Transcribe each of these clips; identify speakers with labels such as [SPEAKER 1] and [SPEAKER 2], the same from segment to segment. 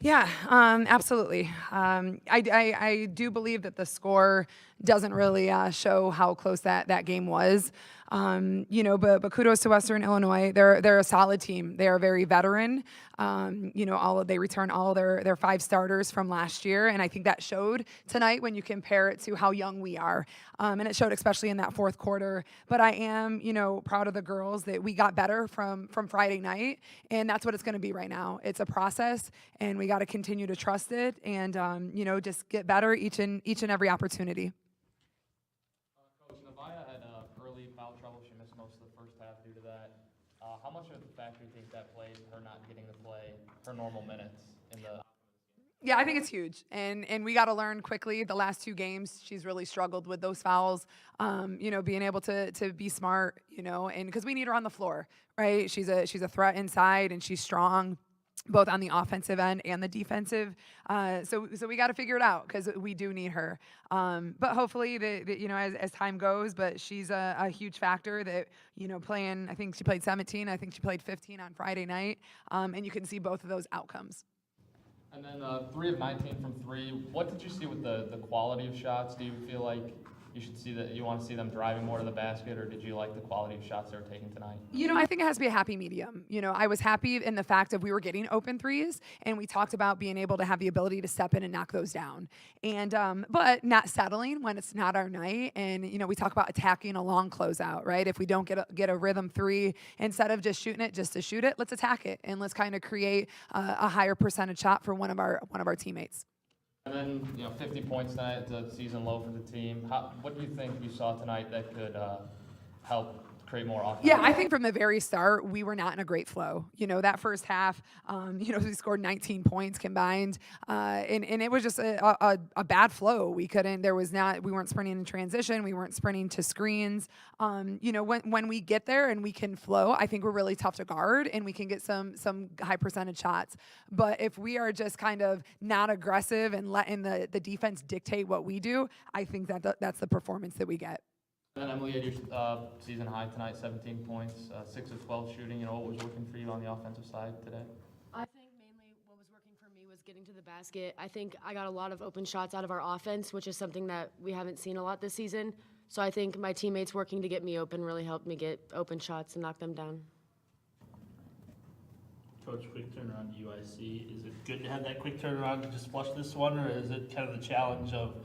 [SPEAKER 1] Absolutely. I do believe that the score doesn't really show how close that game was. But kudos to Western Illinois. They're a solid team. They are very veteran. They return all their 5 starters from last year, and I think that showed tonight when you compare it to how young we are. And it showed especially in that fourth quarter. But I am, proud of the girls that we got better from Friday night, and that's what it's going to be right now. It's a process, and we got to continue to trust it, and just get better each and every opportunity.
[SPEAKER 2] Coach, Nevaeh had early foul trouble. She missed most of the first half due to that. How much of a factor do you think that played, her not getting to play her normal minutes in the?
[SPEAKER 1] Yeah, I think it's huge, and we got to learn quickly. The last 2 games, she's really struggled with those fouls. Being able to be smart, and because we need her on the floor, right? She's a threat inside, and she's strong, both on the offensive end and the defensive. So we got to figure it out because we do need her. But hopefully, as time goes, but she's a huge factor that, playing, I think she played 17, I think she played 15 on Friday night, and you can see both of those outcomes.
[SPEAKER 2] And then 3 of 19 from 3. What did you see with the quality of shots? Do you feel like you want to see them driving more to the basket, or did you like the quality of shots they were taking tonight?
[SPEAKER 1] I think it has to be a happy medium. I was happy in the fact of we were getting open threes, and we talked about being able to have the ability to step in and knock those down, and but not settling when it's not our night. And we talk about attacking a long closeout, right? If we don't get a rhythm 3, instead of just shooting it just to shoot it, let's attack it and let's kind of create a higher percentage shot for one of our teammates.
[SPEAKER 2] And then, 50 points tonight, it's a season low for the team. What do you think you saw tonight that could help create more offense?
[SPEAKER 1] Yeah, I think from the very start, we were not in a great flow. That first half, we scored 19 points combined, and it was just a bad flow. We weren't sprinting in transition. We weren't sprinting to screens. When we get there and we can flow, I think we're really tough to guard, and we can get some high percentage shots. But if we are just kind of not aggressive and letting the defense dictate what we do, I think that's the performance that we get.
[SPEAKER 2] And Emily, had your season high tonight, 17 points, 6 of 12 shooting. What was working for you on the offensive side today?
[SPEAKER 3] I think mainly what was working for me was getting to the basket. I think I got a lot of open shots out of our offense, which is something that we haven't seen a lot this season. So I think my teammates working to get me open really helped me get open shots and knock them down.
[SPEAKER 4] Coach, quick turnaround to UIC. Is it good to have that quick turnaround to just flush this one, or is it kind of the challenge of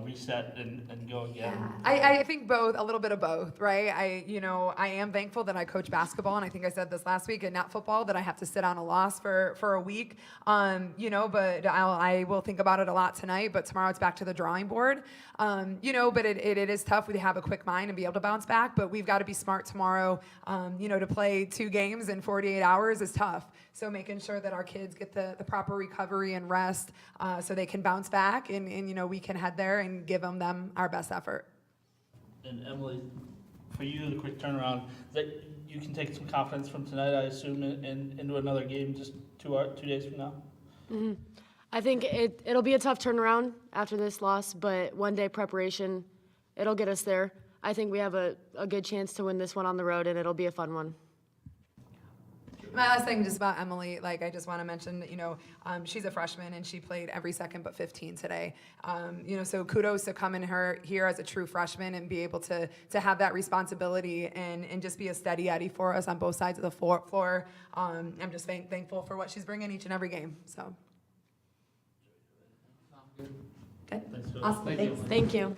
[SPEAKER 4] reset and go again?
[SPEAKER 1] Yeah. I think both, a little bit of both, right? I am thankful that I coach basketball, and I think I said this last week, and not football, that I have to sit on a loss for a week. But I will think about it a lot tonight, but tomorrow it's back to the drawing board. But it is tough. We have a quick mind and be able to bounce back, but we've got to be smart tomorrow. To play 2 games in 48 hours is tough. So making sure that our kids get the proper recovery and rest so they can bounce back, and we can head there and give them our best effort.
[SPEAKER 4] And Emily, for you, the quick turnaround, that you can take some confidence from tonight, I assume, into another game just 2 days from now?
[SPEAKER 3] Mm-hmm. I think it'll be a tough turnaround after this loss, but 1 day preparation, it'll get us there. I think we have a good chance to win this one on the road, and it'll be a fun one.
[SPEAKER 1] My last thing just about Emily, I just want to mention that, she's a freshman and she played every second but 15 today. So kudos to come in here as a true freshman and be able to have that responsibility and just be a steady Eddie for us on both sides of the floor. I'm just thankful for what she's bringing each and every game. So. Good.
[SPEAKER 4] Thanks,
[SPEAKER 1] Awesome.
[SPEAKER 4] Thank you.
[SPEAKER 3] Thank you.